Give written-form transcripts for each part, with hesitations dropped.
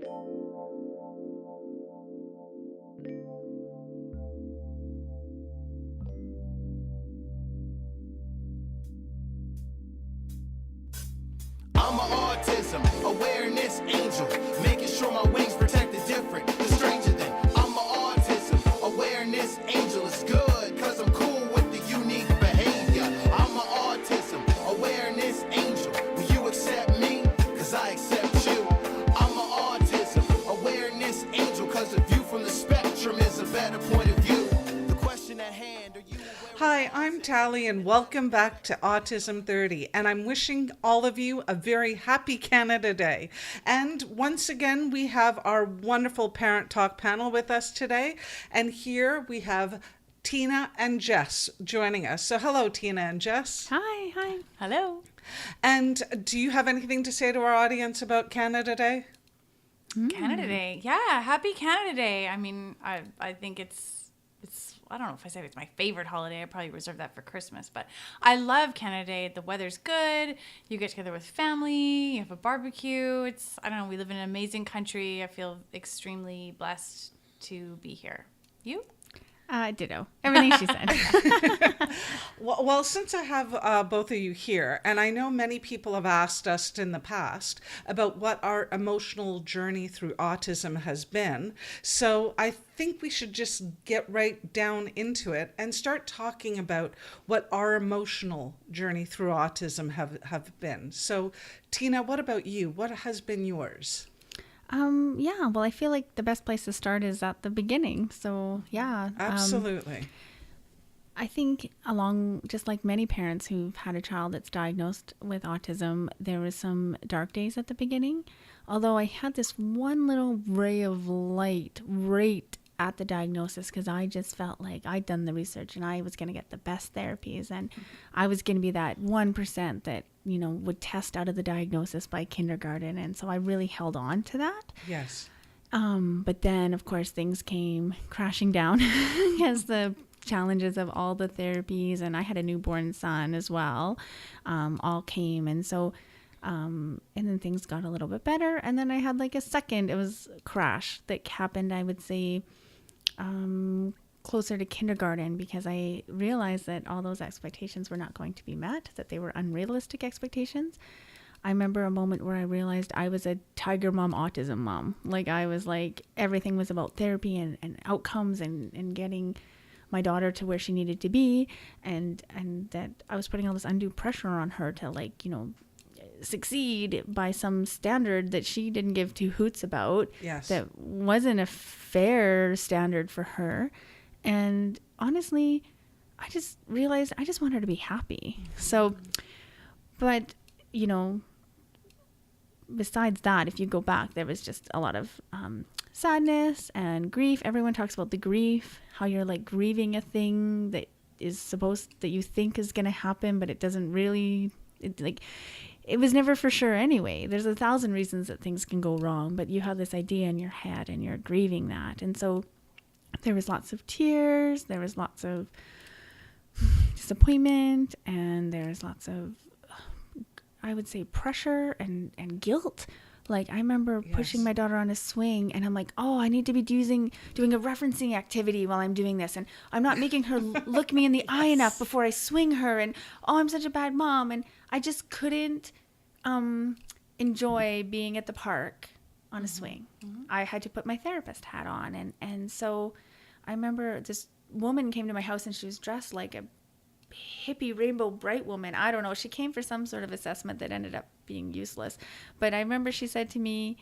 I'm an autism awareness angel, making sure my wings protect the different, the stranger than. I'm an autism awareness angel. It's good, cause I'm cool with the unique behavior. I'm an autism awareness angel. Will you accept me? Cause I accept you. I'm an autism awareness angel, cause a view from the spectrum is a better point of view. The question at hand, are you aware? Hi, I'm Tally, and welcome back to Autism 30. And I'm wishing all of you a very happy Canada Day. And once again, we have our wonderful Parent Talk panel with us today. And here we have Tina and Jess joining us. So hello, Tina and Jess. Hi. Hello. And do you have anything to say to our audience about Canada Day? Canada Day. Yeah, happy Canada Day. I mean, I think it's I don't know if I say it's my favorite holiday. I probably reserve that for Christmas, but I love Canada Day. The weather's good. You get together with family. You have a barbecue. I don't know, we live in an amazing country. I feel extremely blessed to be here. You? Ditto. Everything she said. Well, since I have both of you here, and I know many people have asked us in the past about what our emotional journey through autism has been, so I think we should just get right down into it and start talking about what our emotional journey through autism have been. So, Tina, what about you? What has been yours? Yeah, well, I feel like the best place to start is at the beginning. So, yeah. Absolutely. I think just like many parents who've had a child that's diagnosed with autism, there was some dark days at the beginning. Although I had this one little ray of light right at the diagnosis, because I just felt like I'd done the research and I was going to get the best therapies, and I was going to be that 1% that, would test out of the diagnosis by kindergarten. And so I really held on to that. Yes. But then, of course, things came crashing down as the challenges of all the therapies, and I had a newborn son as well, all came. And so, and then things got a little bit better. And then I had like it was a crash that happened, I would say, closer to kindergarten, because I realized that all those expectations were not going to be met, that they were unrealistic expectations. I remember a moment where I realized I was a tiger mom, autism mom. Like, I was like, everything was about therapy and outcomes and getting my daughter to where she needed to be. And that I was putting all this undue pressure on her to succeed by some standard that she didn't give two hoots about. Yes. That wasn't a fair standard for her. And honestly, I just realized I just want her to be happy. So, but, besides that, if you go back, there was just a lot of sadness and grief. Everyone talks about the grief, how you're like grieving a thing that you think is going to happen, but it doesn't really, it was never for sure anyway. There's 1,000 reasons that things can go wrong, but you have this idea in your head and you're grieving that. And so there was lots of tears, there was lots of disappointment, and there's lots of, I would say, pressure and guilt. Like, I remember pushing my daughter on a swing, and I'm like, oh, I need to be doing a referencing activity while I'm doing this, and I'm not making her look me in the eye enough before I swing her, and oh, I'm such a bad mom. And I just couldn't enjoy being at the park on a swing. Mm-hmm. I had to put my therapist hat on, and so I remember this woman came to my house, and she was dressed like a hippie rainbow bright woman. I don't know. She came for some sort of assessment that ended up being useless. But I remember she said to me,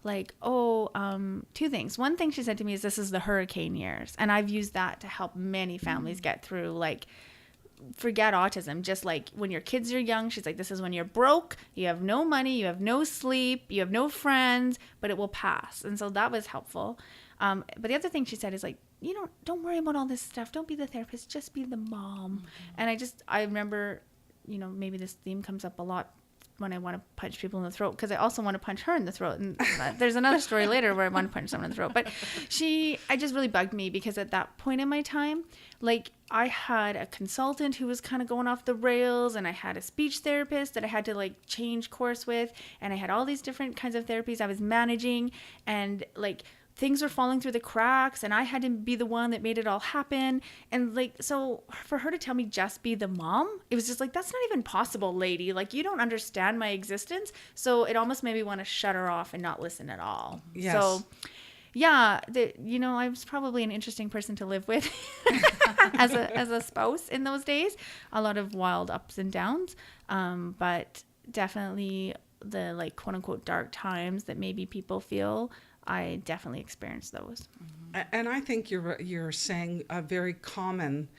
like, two things. One thing she said to me is, this is the hurricane years. And I've used that to help many families get through, like, forget autism. Just like when your kids are young, she's like, this is when you're broke, you have no money, you have no sleep, you have no friends, but it will pass. And so that was helpful. But the other thing she said is like, don't worry about all this stuff. Don't be the therapist, just be the mom. Mm-hmm. And I remember, maybe this theme comes up a lot when I want to punch people in the throat, because I also want to punch her in the throat. And there's another story later where I want to punch someone in the throat. But I just really bugged me, because at that point in my time, like, I had a consultant who was kind of going off the rails, and I had a speech therapist that I had to like change course with, and I had all these different kinds of therapies I was managing, and like, things were falling through the cracks, and I had to be the one that made it all happen. And like, so for her to tell me just be the mom, it was just like, that's not even possible, lady. Like, you don't understand my existence. So it almost made me want to shut her off and not listen at all. Yes. So yeah, I was probably an interesting person to live with as a spouse in those days. A lot of wild ups and downs, but definitely the like quote unquote dark times that maybe people feel, I definitely experienced those. And I think you're saying very common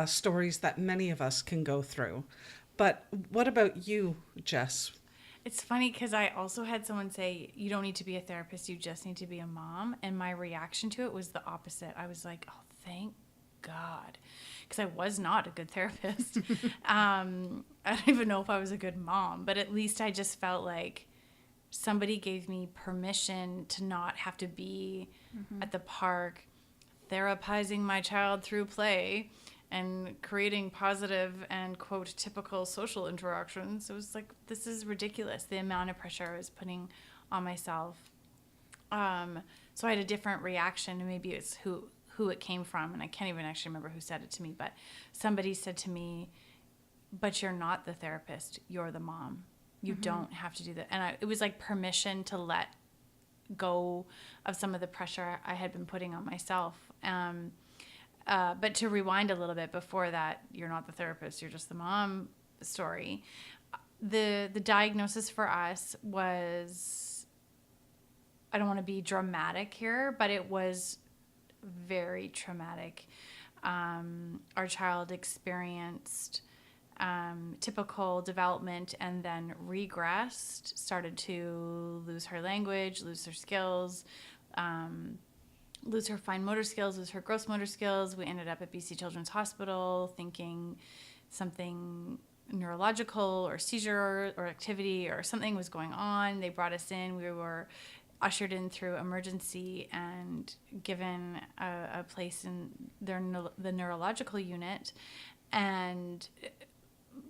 stories that many of us can go through. But what about you, Jess? It's funny because I also had someone say, you don't need to be a therapist, you just need to be a mom. And my reaction to it was the opposite. I was like, oh, thank God. Because I was not a good therapist. I don't even know if I was a good mom, but at least I just felt like somebody gave me permission to not have to be at the park therapizing my child through play and creating positive and quote typical social interactions. It was like, this is ridiculous, the amount of pressure I was putting on myself. So I had a different reaction, and maybe it's who it came from, and I can't even actually remember who said it to me, but somebody said to me, but you're not the therapist, you're the mom. You don't have to do that. And it was like permission to let go of some of the pressure I had been putting on myself. But to rewind a little bit before that, you're not the therapist, you're just the mom story. The diagnosis for us was, I don't want to be dramatic here, but it was very traumatic. Our child experienced typical development and then regressed, started to lose her language, lose her skills, lose her fine motor skills, lose her gross motor skills. We ended up at BC Children's Hospital thinking something neurological or seizure or activity or something was going on. They brought us in. We were ushered in through emergency and given a place in the neurological unit, and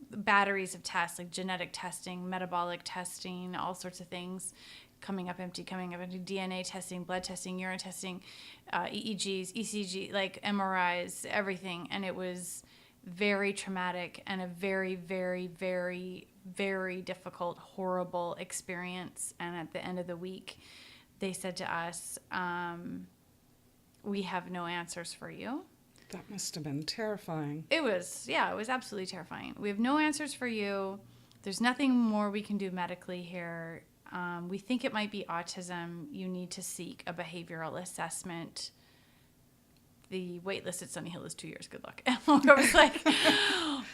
batteries of tests, like genetic testing, metabolic testing, all sorts of things, coming up empty, DNA testing, blood testing, urine testing, EEGs, ECG, like MRIs, everything. And it was very traumatic and a very, very, very, very difficult, horrible experience. And at the end of the week, they said to us, we have no answers for you. That must have been terrifying. It was absolutely terrifying. We have no answers for you. There's nothing more we can do medically here. We think it might be autism. You need to seek a behavioral assessment. The wait list at Sunny Hill is 2 years. Good luck. And I was like,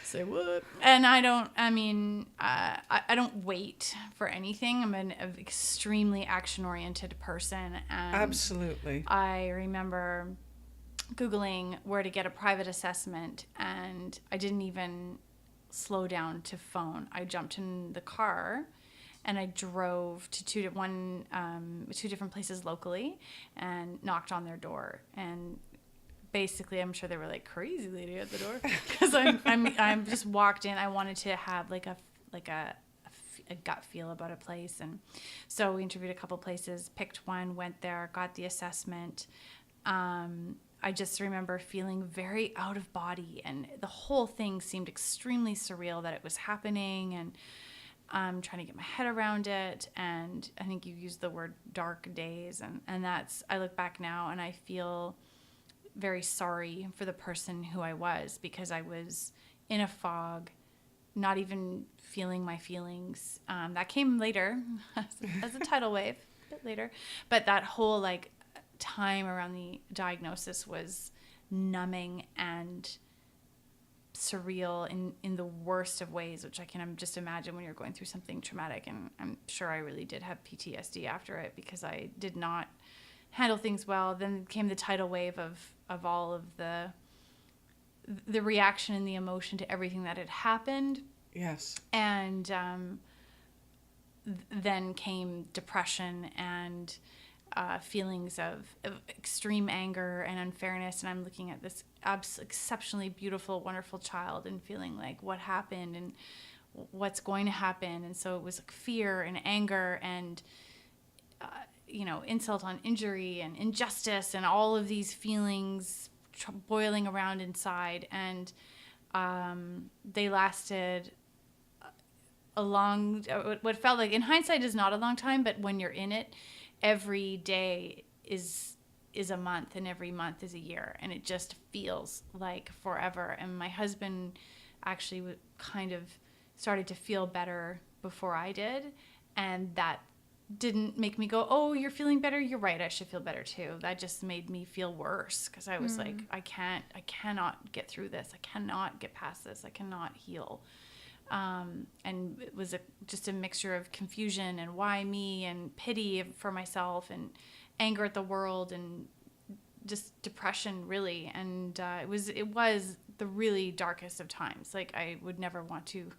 say what? And I don't wait for anything. I'm an extremely action-oriented person. And Absolutely. I remember Googling where to get a private assessment, and I didn't even slow down to phone. I jumped in the car and I drove to two different places locally and knocked on their door. And basically, I'm sure they were like, crazy lady at the door, because I'm just walked in. I wanted to have like a gut feel about a place, and so we interviewed a couple places, picked one, went there, got the assessment. I just remember feeling very out of body, and the whole thing seemed extremely surreal that it was happening, and I'm trying to get my head around it. And I think you used the word dark days, and that's, I look back now and I feel very sorry for the person who I was, because I was in a fog, not even feeling my feelings. That came later as a tidal wave, a bit later, but that whole like time around the diagnosis was numbing and surreal in the worst of ways, which I can just imagine when you're going through something traumatic. And I'm sure I really did have PTSD after it, because I did not handle things well. Then came the tidal wave of all of the reaction and the emotion to everything that had happened. Yes. And then came depression and feelings of extreme anger and unfairness. And I'm looking at this exceptionally beautiful, wonderful child and feeling like what happened and what's going to happen. And so it was like fear and anger and, insult on injury and injustice and all of these feelings boiling around inside. And they lasted what felt like, in hindsight, is not a long time, but when you're in it, every day is a month, and every month is a year, and it just feels like forever. And my husband actually kind of started to feel better before I did, and that didn't make me go, oh, you're feeling better, you're right, I should feel better too. That just made me feel worse, because I was like, I cannot get through this, I cannot get past this, I cannot heal. And it was just a mixture of confusion and why me, and pity for myself, and anger at the world, and just depression, really. And it was the really darkest of times. Like, I would never want to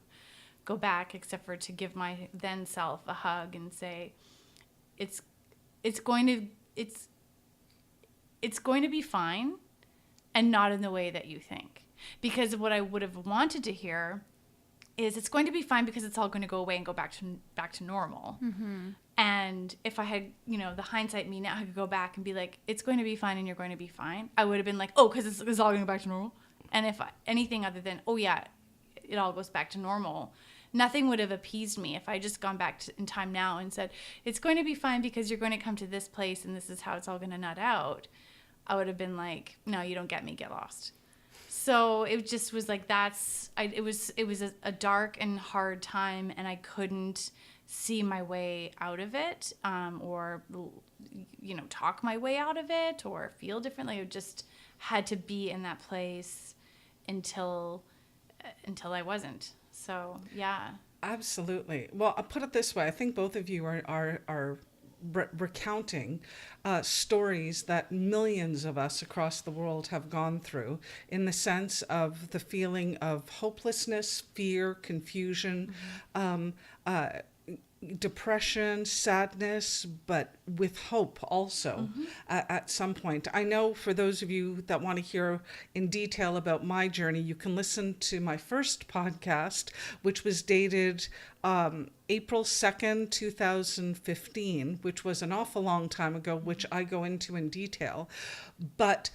go back, except for to give my then self a hug and say, it's going to be fine, and not in the way that you think. Because what I would have wanted to hear is, it's going to be fine because it's all going to go away and go back to normal. Mm-hmm. And if I had, the hindsight me now, I could go back and be like, it's going to be fine and you're going to be fine, I would have been like, oh, because it's all going to go back to normal. And if anything other than, oh yeah, it all goes back to normal, nothing would have appeased me. If I just gone back in time now and said, it's going to be fine because you're going to come to this place and this is how it's all going to nut out, I would have been like, no, you don't get me, get lost. So it just was like, it was a dark and hard time, and I couldn't see my way out of it, or talk my way out of it, or feel differently. I just had to be in that place until I wasn't. So yeah, absolutely. Well, I'll put it this way: I think both of you are recounting stories that millions of us across the world have gone through, in the sense of the feeling of hopelessness, fear, confusion, depression, sadness, but with hope also at some point. I know for those of you that want to hear in detail about my journey, you can listen to my first podcast, which was dated April 2nd, 2015, which was an awful long time ago, which I go into in detail. But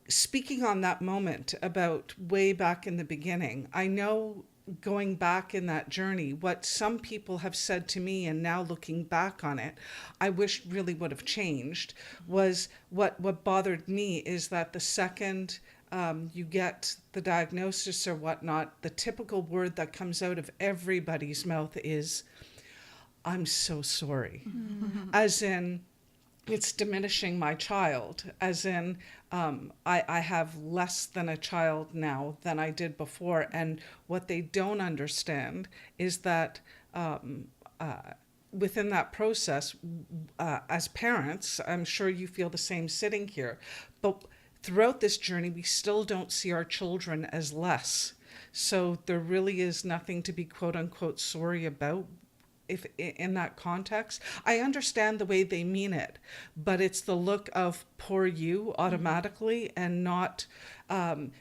speaking on that moment about way back in the beginning, I know, going back in that journey, what some people have said to me, and now looking back on it, I wish really would have changed, was what bothered me is that the second you get the diagnosis or whatnot, the typical word that comes out of everybody's mouth is, I'm so sorry. Mm-hmm. As in, it's diminishing my child, as in, I have less than a child now than I did before. And what they don't understand is that within that process, as parents, I'm sure you feel the same sitting here, but throughout this journey, we still don't see our children as less. So there really is nothing to be quote unquote sorry about. If in that context, I understand the way they mean it, but it's the look of poor you automatically, and not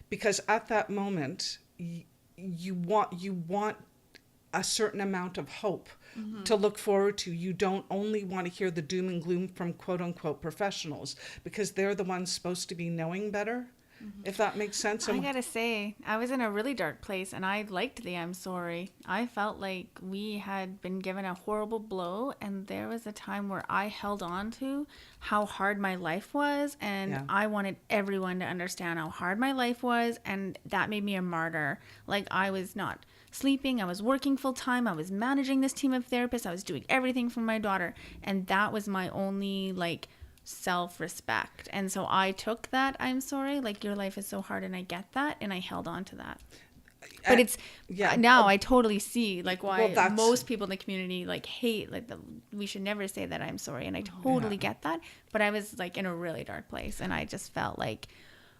because at that moment you want a certain amount of hope to look forward to. You don't only want to hear the doom and gloom from quote unquote professionals, because they're the ones supposed to be knowing better. If that makes sense. I gotta say, I was in a really dark place, and I liked the I'm sorry. I felt like we had been given a horrible blow, and there was a time where I held on to how hard my life was, and I wanted everyone to understand how hard my life was, and that made me a martyr. Like, I was not sleeping, I was working full time, I was managing this team of therapists, I was doing everything for my daughter, and that was my only, self-respect. And so I took that I'm sorry, your life is so hard, and I get that, and I held on to that. But it's now I totally see why most people in the community hate we should never say that I'm sorry, and I totally get that. But I was in a really dark place, and I just felt like,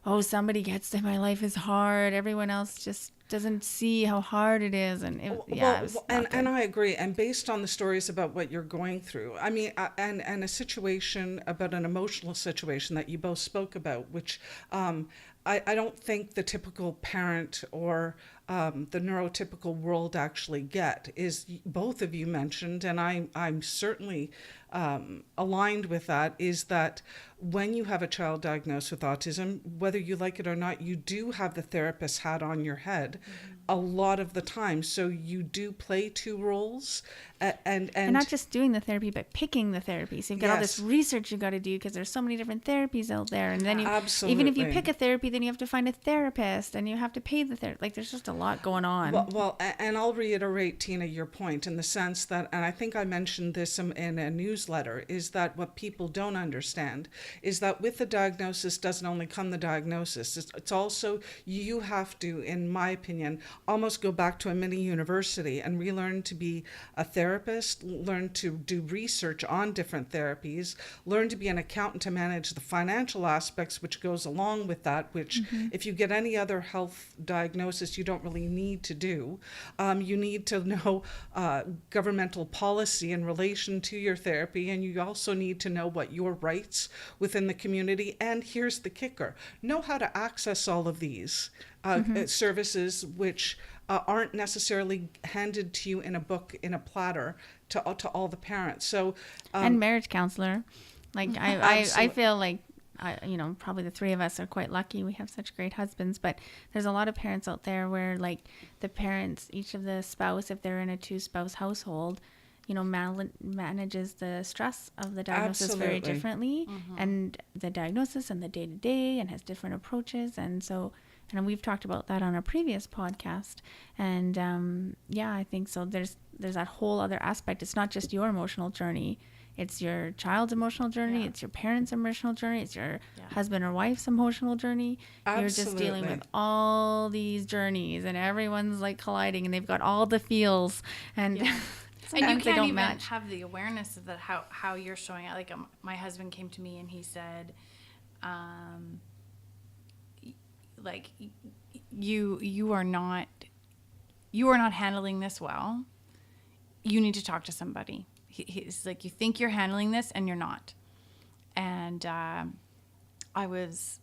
oh, somebody gets it, my life is hard. Everyone else just doesn't see how hard it is. And it was not and good. I agree. And based on the stories about what you're going through, I mean, and a situation about an emotional situation that you both spoke about, which I don't think the typical parent or the neurotypical world actually get, is both of you mentioned, and I'm certainly aligned with that, is that when you have a child diagnosed with autism, whether you like it or not, you do have the therapist hat on your head a lot of the time. So you do play two roles, and not just doing the therapy, but picking the therapy. So you've got all this Yes. research you've got to do because there's so many different therapies out there. And then even if you Absolutely. pick a therapy, then you have to find a therapist and you have to pay the therapist. Like there's just a lot going on. And I'll reiterate, Tina, your point in the sense that, and I think I mentioned this in a newsletter, is that what people don't understand is that with the diagnosis doesn't only come the diagnosis. It's also, you have to, in my opinion, almost go back to a mini university and relearn to be a therapist, learn to do research on different therapies, learn to be an accountant to manage the financial aspects, which goes along with that, which if you get any other health diagnosis, you don't really need to do. You need to know governmental policy in relation to your therapy, and you also need to know what your rights within the community. And here's the kicker: know how to access all of these services, which aren't necessarily handed to you in a book, in a platter, to all the parents. So And marriage counselor. Like I Absolutely. feel like probably the three of us are quite lucky. We have such great husbands, but there's a lot of parents out there where like the parents, each of the spouse, if they're in a 2-spouse household, manages the stress of the diagnosis very Absolutely. differently, and the diagnosis and the day-to-day, and has different approaches. And so, and we've talked about that on a previous podcast. And I think so. There's that whole other aspect. It's not just your emotional journey. It's your child's emotional journey. Yeah. It's your parents' emotional journey. It's your husband or wife's emotional journey. You're just dealing Absolutely. with all these journeys, and everyone's like colliding, and they've got all the feels, and And you sometimes they can't don't even match. have the awareness of that, how you're showing out. Like my husband came to me and he said, like you are not handling this well. You need to talk to somebody. He's like, you think you're handling this and you're not. And I was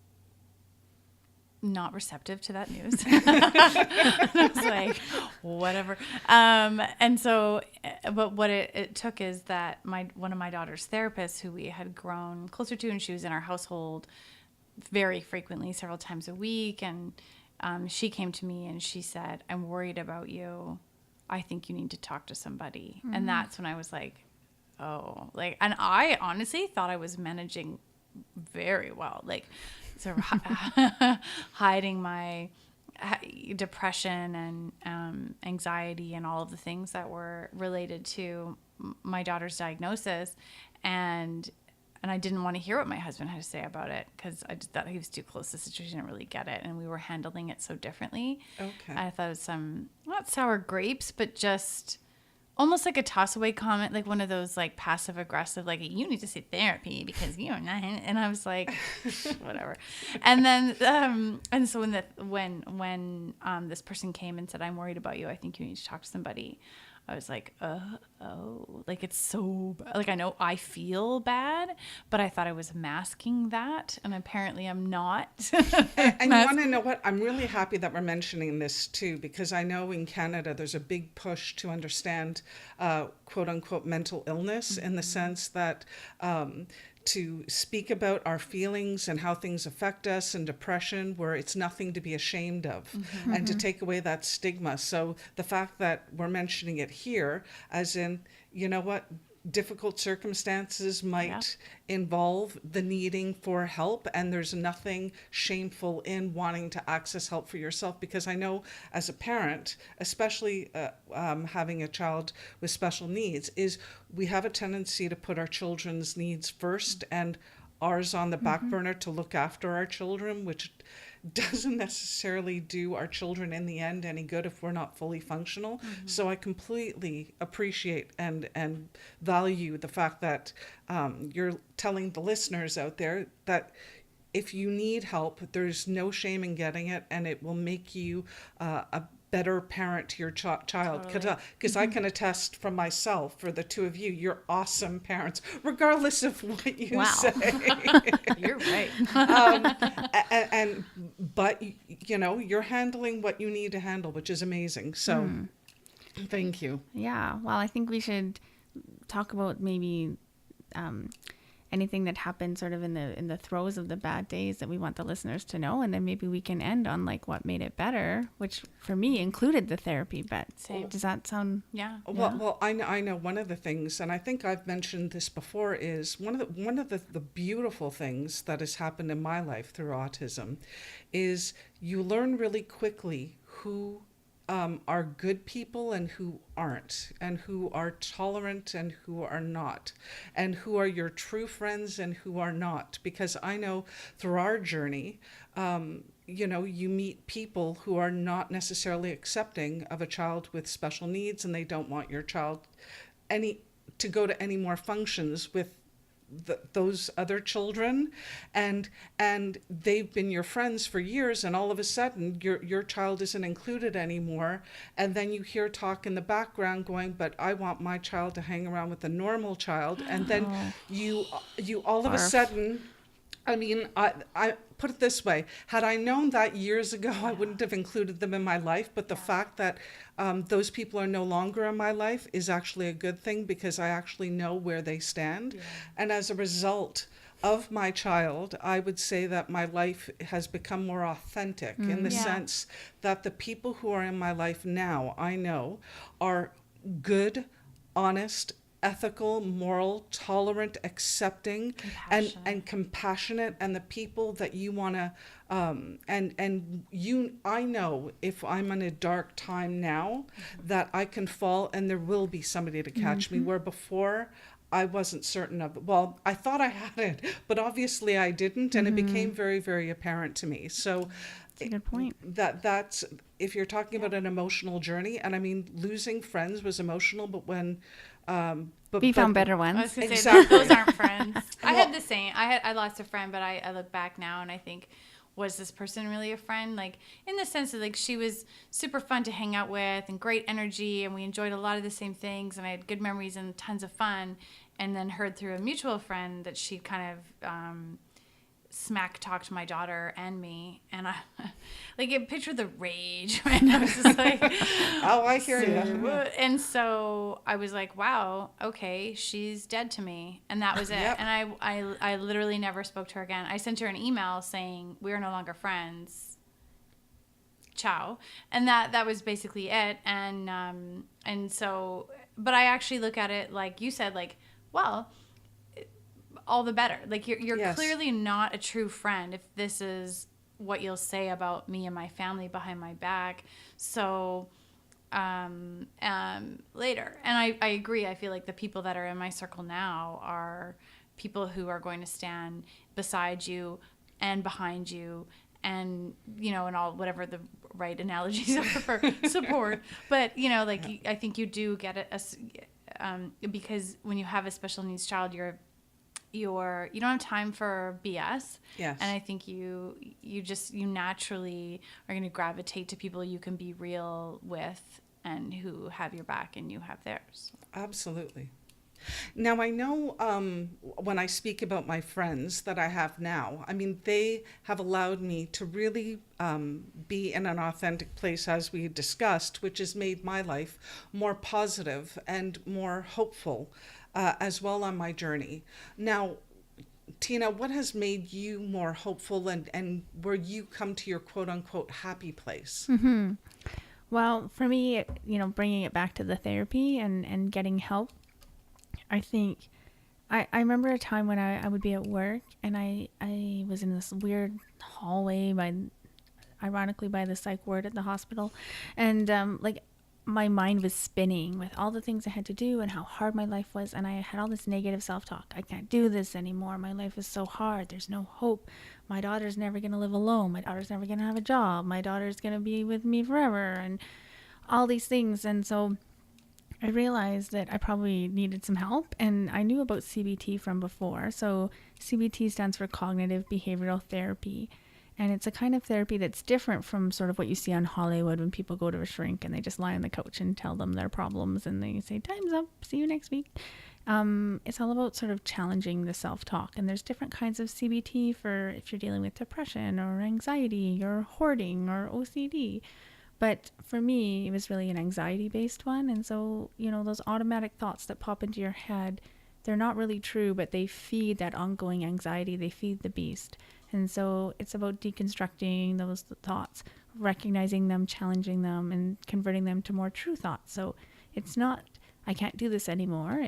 not receptive to that news. I was like, whatever. And so, but what it took is that one of my daughter's therapists, who we had grown closer to, and she was in our household very frequently, several times a week. And she came to me and she said, I'm worried about you. I think you need to talk to somebody. Mm-hmm. And that's when I was like, oh, like, and I honestly thought I was managing very well, like sort of hiding my depression and anxiety and all of the things that were related to my daughter's diagnosis. And I didn't want to hear what my husband had to say about it, because I just thought he was too close to the situation, didn't really get it, and we were handling it so differently. Okay. I thought it was some, not sour grapes, but just almost like a toss away comment, like one of those like passive aggressive, like, you need to see therapy because you're not. And I was like, whatever. And then and so when this person came and said, I'm worried about you, I think you need to talk to somebody, I was like, oh, like, it's so, like, I know I feel bad, but I thought I was masking that, and apparently I'm not. And you want to know what? I'm really happy that we're mentioning this too, because I know in Canada there's a big push to understand quote unquote mental illness, in the sense that to speak about our feelings and how things affect us, and depression, where it's nothing to be ashamed of, and to take away that stigma. So the fact that we're mentioning it here, as in, you know what, difficult circumstances might involve the needing for help, and there's nothing shameful in wanting to access help for yourself, because I know as a parent, especially having a child with special needs, is we have a tendency to put our children's needs first and ours on the back burner to look after our children, which doesn't necessarily do our children in the end any good if we're not fully functional. So I completely appreciate and value the fact that you're telling the listeners out there that if you need help, there's no shame in getting it, and it will make you a better parent to your child. Because I can attest from myself, for the two of you, you're awesome parents, regardless of what you Wow. say. You're right. But you know, you're handling what you need to handle, which is amazing. So thank you. Yeah. Well, I think we should talk about maybe anything that happened sort of in the throes of the bad days that we want the listeners to know, and then maybe we can end on like what made it better, which for me included the therapy. But Same. does that sound? Yeah. Well, I know one of the things, and I think I've mentioned this before, is one of the beautiful things that has happened in my life through autism is you learn really quickly who are good people and who aren't, and who are tolerant and who are not, and who are your true friends and who are not. Because I know through our journey, you know, you meet people who are not necessarily accepting of a child with special needs, and they don't want your child to go to any more functions with those other children, and they've been your friends for years, and all of a sudden your child isn't included anymore, and then you hear talk in the background going, but I want my child to hang around with a normal child, and then you all of a sudden, I mean, I put it this way, had I known that years ago, I wouldn't have included them in my life, but the fact that those people are no longer in my life is actually a good thing, because I actually know where they stand. And as a result of my child, I would say that my life has become more authentic in the sense that the people who are in my life now, I know, are good, honest, ethical, moral, tolerant, accepting, and compassionate, and the people that you want to I know if I'm in a dark time now that I can fall and there will be somebody to catch me, where before I wasn't certain of it. Well, I thought I had it, but obviously I didn't, and it became very, very apparent to me. So That's a good point. that's if you're talking about an emotional journey, and I mean, losing friends was emotional, but when We found better I ones. was gonna say Exactly. those aren't friends. I had the same. I lost a friend, but I look back now and I think, was this person really a friend? Like, in the sense that, like, she was super fun to hang out with and great energy, and we enjoyed a lot of the same things, and I had good memories and tons of fun. And then heard through a mutual friend that she kind of smack talked my daughter and me, and I like picture the rage. Right? I was just like, oh, I hear you. And so I was like, wow, okay, she's dead to me. And that was it. Yep. And I literally never spoke to her again. I sent her an email saying, we are no longer friends. Ciao. And that was basically it. And so, but I actually look at it like you said, like, well, all the better. Like, you're Yes. clearly not a true friend if this is what you'll say about me and my family behind my back. So later. And I agree. I feel like the people that are in my circle now are people who are going to stand beside you and behind you, and, you know, and all, whatever the right analogies are for support. But, you know, like, I think you do get it, because when you have a special needs child, you don't have time for BS. Yes. And I think you naturally are going to gravitate to people you can be real with and who have your back and you have theirs. Absolutely. Now, I know when I speak about my friends that I have now, I mean, they have allowed me to really be in an authentic place, as we discussed, which has made my life more positive and more hopeful as well on my journey. Now, Tina, what has made you more hopeful, and where you come to your quote-unquote happy place? Well, for me, you know, bringing it back to the therapy and getting help, I think I remember a time when I would be at work and I was in this weird hallway ironically by the psych ward at the hospital, and like my mind was spinning with all the things I had to do and how hard my life was, and I had all this negative self-talk. I can't do this anymore. My life is so hard. There's no hope. My daughter's never going to live alone. My daughter's never going to have a job. My daughter's going to be with me forever, and all these things. And so I realized that I probably needed some help, and I knew about CBT from before. So CBT stands for Cognitive Behavioral Therapy, and it's a kind of therapy that's different from sort of what you see on Hollywood when people go to a shrink and they just lie on the couch and tell them their problems and they say, time's up, see you next week. It's all about sort of challenging the self-talk, and there's different kinds of CBT for if you're dealing with depression or anxiety or hoarding or OCD. But for me, it was really an anxiety-based one. And so, those automatic thoughts that pop into your head, they're not really true, but they feed that ongoing anxiety. They feed the beast. And so it's about deconstructing those thoughts, recognizing them, challenging them, and converting them to more true thoughts. So it's not, I can't do this anymore.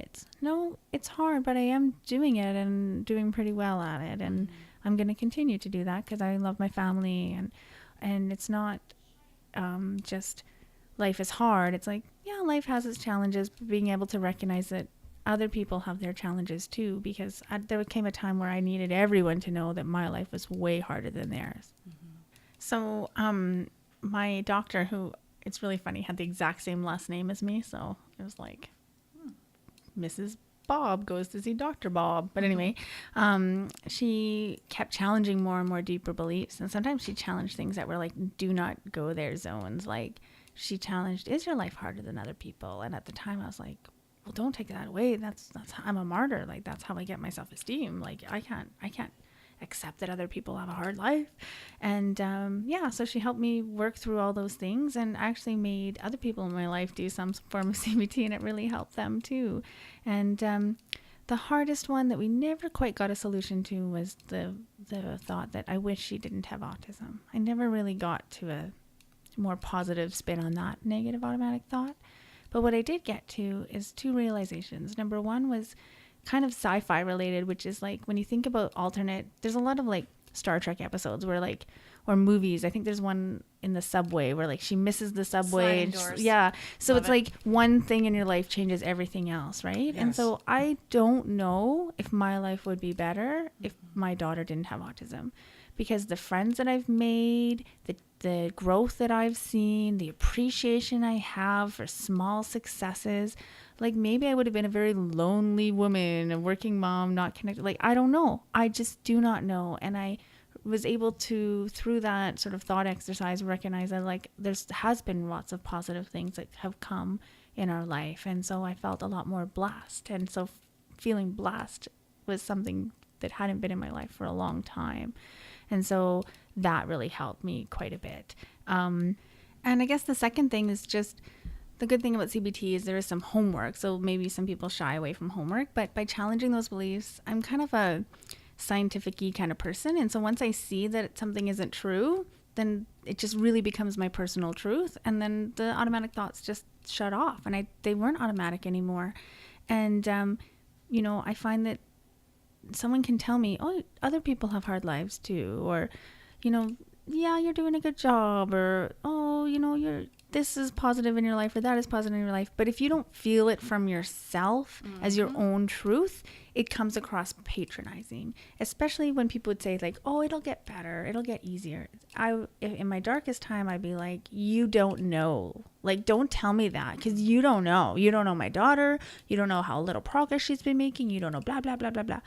It's hard, but I am doing it and doing pretty well at it. And I'm going to continue to do that because I love my family. And it's not just life is hard. It's like, yeah, life has its challenges, but being able to recognize that other people have their challenges too, because there came a time where I needed everyone to know that my life was way harder than theirs. So my doctor, who, it's really funny, had the exact same last name as me, so it was like Mrs. Bob goes to see Dr. Bob. But anyway, she kept challenging more and more deeper beliefs. And sometimes she challenged things that were like, do not go there zones. Like she challenged, is your life harder than other people? And at the time I was like, well, don't take that away. That's I'm a martyr. Like that's how I get my self-esteem. Like I can't accept that other people have a hard life. And so she helped me work through all those things and actually made other people in my life do some form of CBT, and it really helped them too. And the hardest one that we never quite got a solution to was the thought that I wish she didn't have autism. I never really got to a more positive spin on that negative automatic thought. But what I did get to is two realizations. Number one was kind of sci-fi related, which is like when you think about alternate, there's a lot of like Star Trek episodes where like, or movies. I think there's one in the subway where like she misses the subway. Sliding doors. Yeah. So Love it's it. like one thing in your life changes everything else, right? Yes. And so I don't know if my life would be better if my daughter didn't have autism, because the friends that I've made, the growth that I've seen, the appreciation I have for small successes, like maybe I would have been a very lonely woman, a working mom, not connected. Like, I don't know. I just do not know. And I was able to, through that sort of thought exercise, recognize that like has been lots of positive things that have come in our life. And so I felt a lot more blessed. And so feeling blessed was something that hadn't been in my life for a long time. And so that really helped me quite a bit. And I guess the second thing is just the good thing about CBT is there is some homework. So maybe some people shy away from homework, but by challenging those beliefs, I'm kind of a scientific-y kind of person. And so once I see that something isn't true, then it just really becomes my personal truth. And then the automatic thoughts just shut off, and they weren't automatic anymore. And, I find that someone can tell me, oh, other people have hard lives too, or, yeah, you're doing a good job, or, oh, this is positive in your life, or that is positive in your life. But if you don't feel it from yourself as your own truth, it comes across patronizing, especially when people would say like, oh, it'll get better, it'll get easier. In my darkest time, I'd be like, you don't know. Like, don't tell me that, because you don't know. You don't know my daughter. You don't know how little progress she's been making. You don't know blah, blah, blah, blah, blah.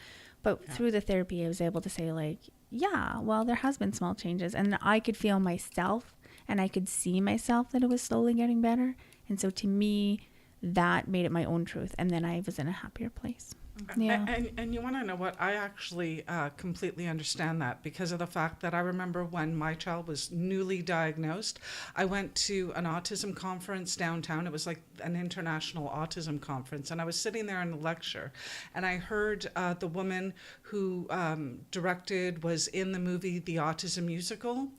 But through the therapy, I was able to say like, yeah, well, there has been small changes, and I could feel myself, and I could see myself that it was slowly getting better. And so to me, that made it my own truth. And then I was in a happier place. Yeah. And you want to know what? I actually completely understand that, because of the fact that I remember when my child was newly diagnosed, I went to an autism conference downtown. It was like an international autism conference. And I was sitting there in the lecture, and I heard the woman who was in the movie The Autism Musical,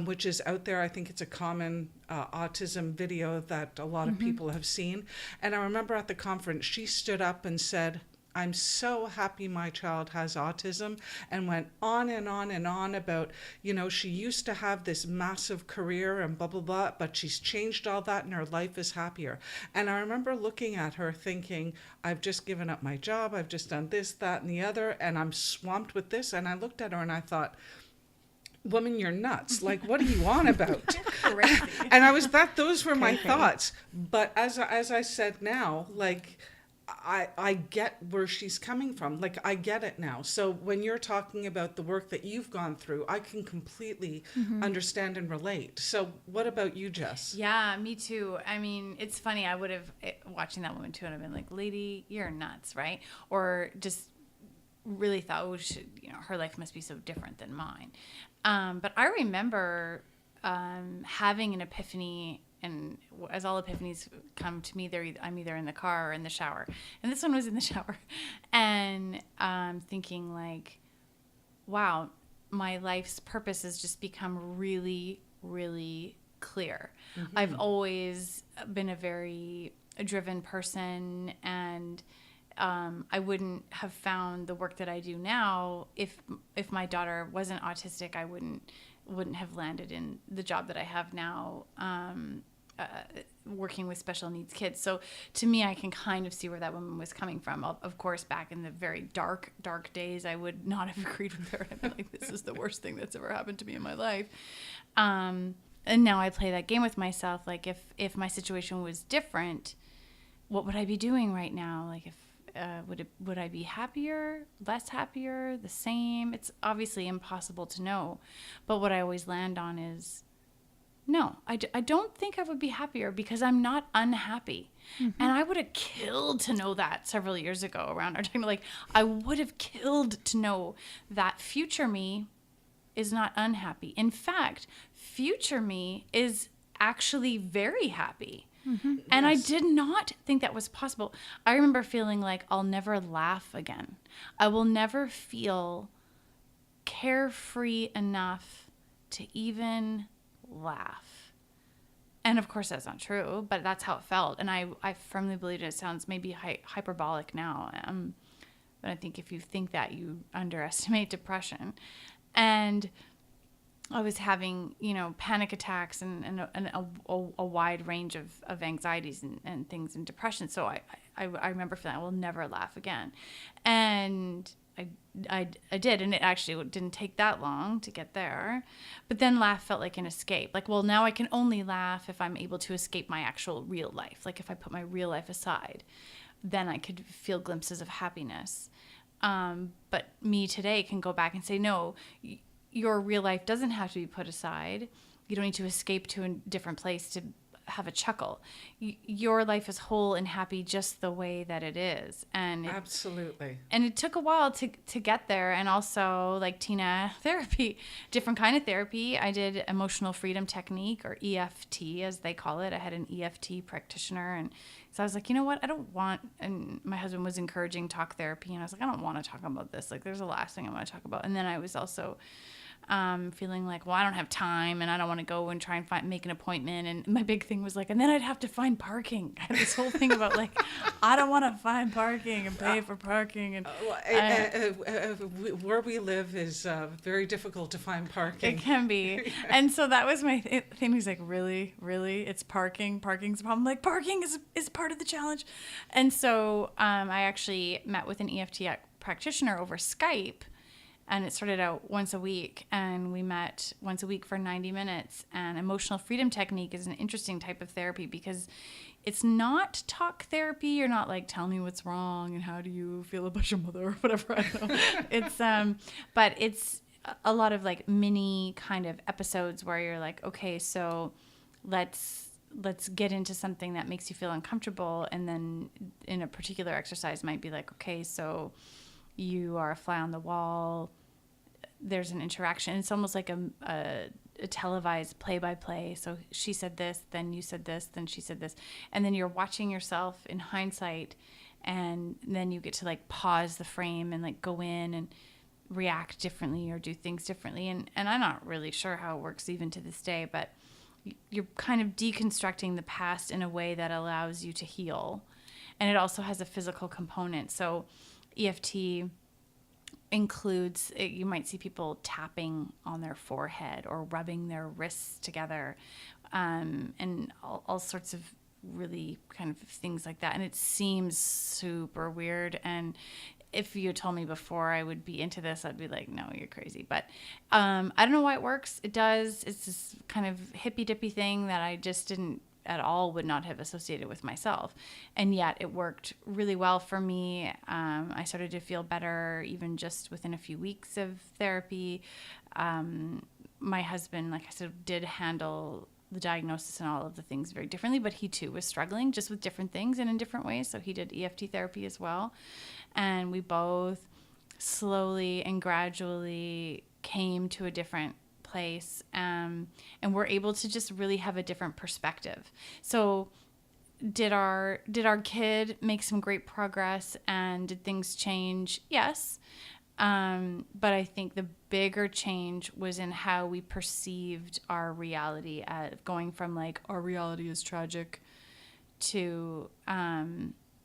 which is out there. I think it's a common autism video that a lot of people have seen. And I remember at the conference, she stood up and said, I'm so happy my child has autism, and went on and on and on about, she used to have this massive career and blah, blah, blah, but she's changed all that and her life is happier. And I remember looking at her thinking, I've just given up my job, I've just done this, that, and the other, and I'm swamped with this. And I looked at her and I thought, woman, you're nuts. Like, what are you on about? Crazy. And those were my thoughts. But as I said now, like, I get where she's coming from. Like, I get it now. So when you're talking about the work that you've gone through, I can completely understand and relate. So what about you, Jess? Yeah, me too. I mean, it's funny. I would have, watching that woman too, and I've been like, lady, you're nuts, right? Or just really thought, oh, her life must be so different than mine. But I remember having an epiphany, and as all epiphanies come to me, I'm either in the car or in the shower. And this one was in the shower. And thinking like, wow, my life's purpose has just become really, really clear. I've always been a very driven person, and I wouldn't have found the work that I do now if my daughter wasn't autistic. I wouldn't have landed in the job that I have now, working with special needs kids. So to me, I can kind of see where that woman was coming from. Of course, back in the very dark days, I would not have agreed with her. I'd be like, this is the worst thing that's ever happened to me in my life. And now I play that game with myself. Like, if my situation was different, what would I be doing right now? Like, would I be happier, less happier, the same? It's obviously impossible to know. But what I always land on is, no, I don't think I would be happier because I'm not unhappy. And I would have killed to know that several years ago around our time. Like, I would have killed to know that future me is not unhappy. In fact, future me is actually very happy. And I did not think that was possible. I remember feeling like I'll never laugh again. I will never feel carefree enough to even laugh. And of course that's not true, but that's how it felt. And I firmly believe it sounds maybe hyperbolic now. But I think if you think that, you underestimate depression. And I was having, panic attacks and a wide range of anxieties and things and depression. So I remember feeling I will never laugh again. And I did, and it actually didn't take that long to get there. But then laugh felt like an escape. Like, well, now I can only laugh if I'm able to escape my actual real life. Like, if I put my real life aside, then I could feel glimpses of happiness. But me today can go back and say, no, your real life doesn't have to be put aside. You don't need to escape to a different place to have a chuckle. Your life is whole and happy just the way that it is. And Absolutely. And it took a while to get there. And also, like Tina, therapy, different kind of therapy. I did emotional freedom technique, or EFT as they call it. I had an EFT practitioner. And so I was like, you know what? I don't want, and my husband was encouraging talk therapy. And I was like, I don't want to talk about this. Like, there's the last thing I want to talk about. And then I was also feeling like, well, I don't have time and I don't want to go and try and make an appointment. And my big thing was like, and then I'd have to find parking. I had this whole thing about like, I don't want to find parking and pay for parking. And where we live is very difficult to find parking. It can be. And so that was my thing. He's like, really? It's parking? Parking's a problem? Like, parking is part of the challenge. And so I actually met with an EFT practitioner over Skype. And it started out once a week, and we met once a week for 90 minutes. And emotional freedom technique is an interesting type of therapy because it's not talk therapy. You're not like, tell me what's wrong and how do you feel about your mother or whatever. I don't know. It's but it's a lot of like mini kind of episodes where you're like, okay, so let's get into something that makes you feel uncomfortable. And then in a particular exercise might be like, okay, so you are a fly on the wall. There's an interaction. It's almost like a televised play-by-play. So she said this, then you said this, then she said this. And then you're watching yourself in hindsight, and then you get to like pause the frame and like go in and react differently or do things differently. And I'm not really sure how it works even to this day, but you're kind of deconstructing the past in a way that allows you to heal. And it also has a physical component. So EFT includes, you might see people tapping on their forehead or rubbing their wrists together, and all sorts of really kind of things like that. And it seems super weird, and if you told me before I would be into this, I'd be like, no, you're crazy. But I don't know why it works. It does. It's this kind of hippy dippy thing that I just didn't at all would not have associated with myself. And yet it worked really well for me. I started to feel better even just within a few weeks of therapy. My husband, like I said, did handle the diagnosis and all of the things very differently, but he too was struggling just with different things and in different ways. So he did EFT therapy as well. And we both slowly and gradually came to a different place. And we're able to just really have a different perspective. So did our kid make some great progress and did things change? Yes. But I think the bigger change was in how we perceived our reality, going from like, our reality is tragic to,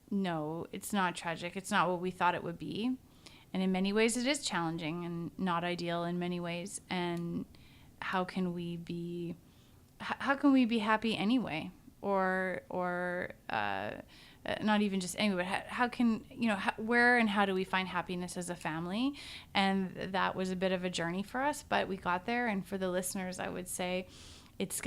no, it's not tragic. It's not what we thought it would be. And in many ways it is challenging and not ideal in many ways. And how can we be happy anyway? Or not even just anyway, but how can, where and how do we find happiness as a family? And that was a bit of a journey for us, but we got there. And for the listeners, I would say it's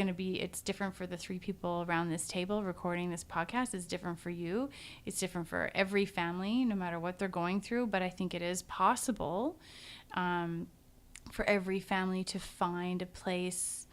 different for the three people around this table recording this podcast. It's different for you. It's different for every family, no matter what they're going through. But I think it is possible for every family to find a place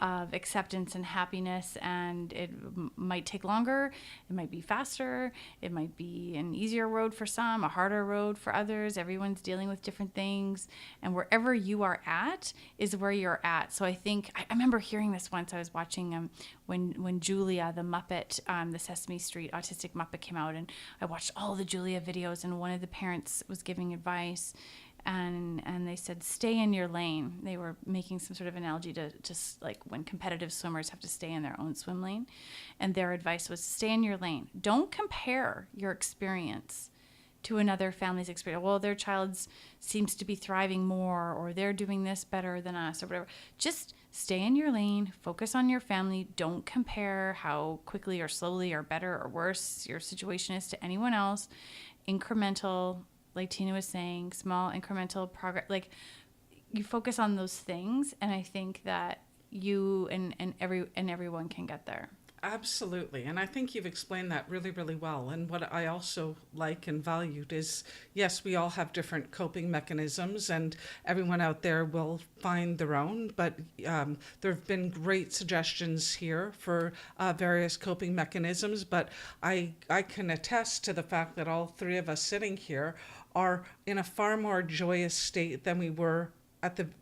of acceptance and happiness, and it might take longer, it might be faster, it might be an easier road for some, a harder road for others. Everyone's dealing with different things, and wherever you are at is where you're at. So I think I remember hearing this once. I was watching when Julia the Muppet, the Sesame Street autistic Muppet came out, and I watched all the Julia videos, and one of the parents was giving advice. And they said, stay in your lane. They were making some sort of analogy to just like when competitive swimmers have to stay in their own swim lane. And their advice was, stay in your lane. Don't compare your experience to another family's experience. Well, their child seems to be thriving more, or they're doing this better than us, or whatever. Just stay in your lane. Focus on your family. Don't compare how quickly or slowly or better or worse your situation is to anyone else. Incremental, like Tina was saying, small incremental progress. Like, you focus on those things, and I think that you and everyone can get there. Absolutely. And I think you've explained that really, really well. And what I also like and valued is, yes, we all have different coping mechanisms, and everyone out there will find their own. But there have been great suggestions here for various coping mechanisms. But I can attest to the fact that all three of us sitting here are in a far more joyous state than we were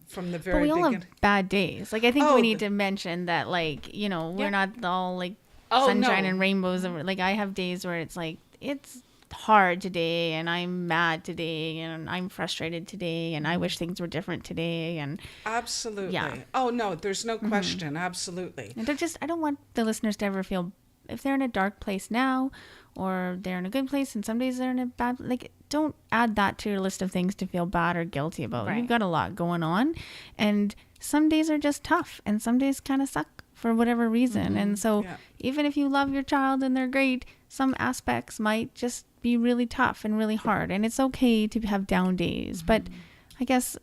from the very beginning. But we all beginning. have bad days. Like, I think we need to mention that, like, we're not all like sunshine and rainbows. And like, I have days where it's like, it's hard today, and I'm mad today, and I'm frustrated today, and I wish things were different today. And absolutely. Yeah. Oh no, there's no question. Absolutely. And I don't want the listeners to ever feel, if they're in a dark place now, or they're in a good place, and some days they're in a bad, like, don't add that to your list of things to feel bad or guilty about. Right. You've got a lot going on, and some days are just tough, and some days kind of suck for whatever reason. Mm-hmm. And so even if you love your child and they're great, some aspects might just be really tough and really hard, and it's okay to have down days. Mm-hmm. But I guess,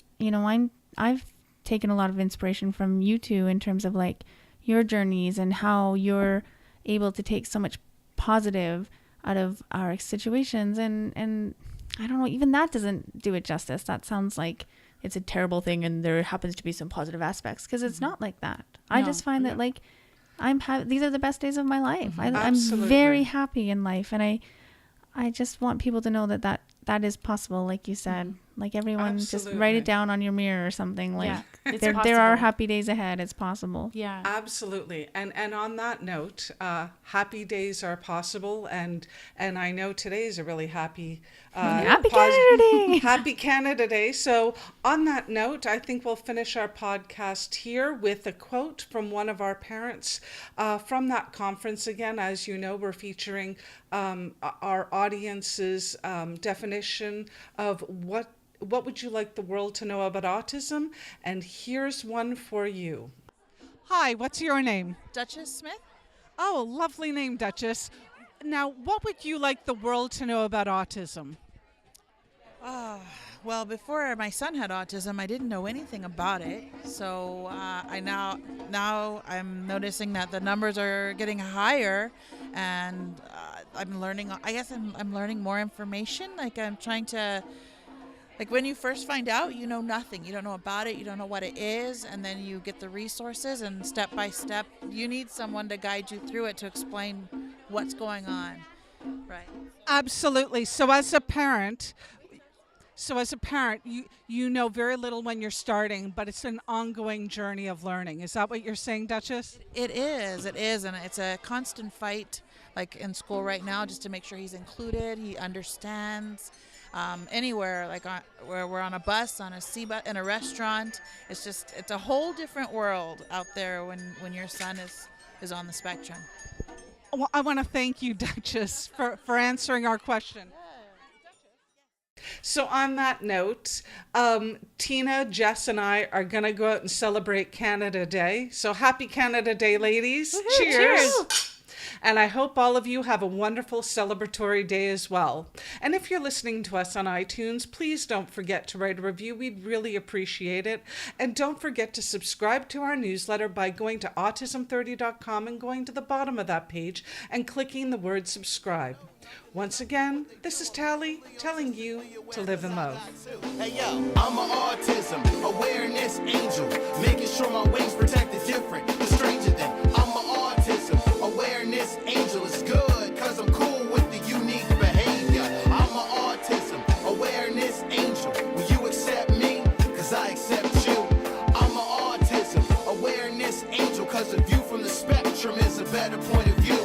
I've taken a lot of inspiration from you two in terms of like your journeys and how you're able to take so much positive out of our situations, and I don't know, even that doesn't do it justice. That sounds like it's a terrible thing and there happens to be some positive aspects, because it's not like that. No, I just find that like these are the best days of my life. Mm-hmm. I'm very happy in life, and I just want people to know that is possible, like you said. Mm-hmm. Like, everyone just write it down on your mirror or something. Like, there are happy days ahead. It's possible. Yeah. Absolutely. And on that note, happy days are possible, and I know today is a really happy Happy Canada Day. Happy Canada Day. So on that note, I think we'll finish our podcast here with a quote from one of our parents from that conference. Again, as you know, we're featuring our audience's definition of what would you like the world to know about autism? And here's one for you. Hi, what's your name? Duchess Smith. Oh, lovely name, Duchess. Now, what would you like the world to know about autism? Well, before my son had autism, I didn't know anything about it. So I now I'm noticing that the numbers are getting higher, and I'm learning. I guess I'm learning more information. Like I'm trying to. Like when you first find out, you know nothing. You don't know about it. You don't know what it is. And then you get the resources, and step by step, you need someone to guide you through it to explain what's going on. Right. Absolutely. So as a parent, you know very little when you're starting, but it's an ongoing journey of learning. Is that what you're saying, Duchess? It is, and it's a constant fight, like in school right now, just to make sure he's included, he understands. Anywhere, like where we're on a bus, on a C-bus, in a restaurant, it's a whole different world out there when your son is on the spectrum. Well, I want to thank you, Duchess, for answering our question. So on that note, Tina, Jess, and I are going to go out and celebrate Canada Day. So happy Canada Day, ladies. Woohoo, Cheers. cheers. And I hope all of you have a wonderful celebratory day as well. And if you're listening to us on iTunes, please don't forget to write a review. We'd really appreciate it. And don't forget to subscribe to our newsletter by going to autism30.com and going to the bottom of that page and clicking the word subscribe. Once again, this is Tally telling you to live in love. Hey yo, I'm an autism awareness angel, making sure my wings protect the different, the stranger than. I'm an autism awareness angel. It's good, cause I'm cool with the unique behavior. I'm an autism awareness angel. Will you accept me? Cause I accept you. I'm an autism awareness angel, cause the view from the spectrum is a better point of view.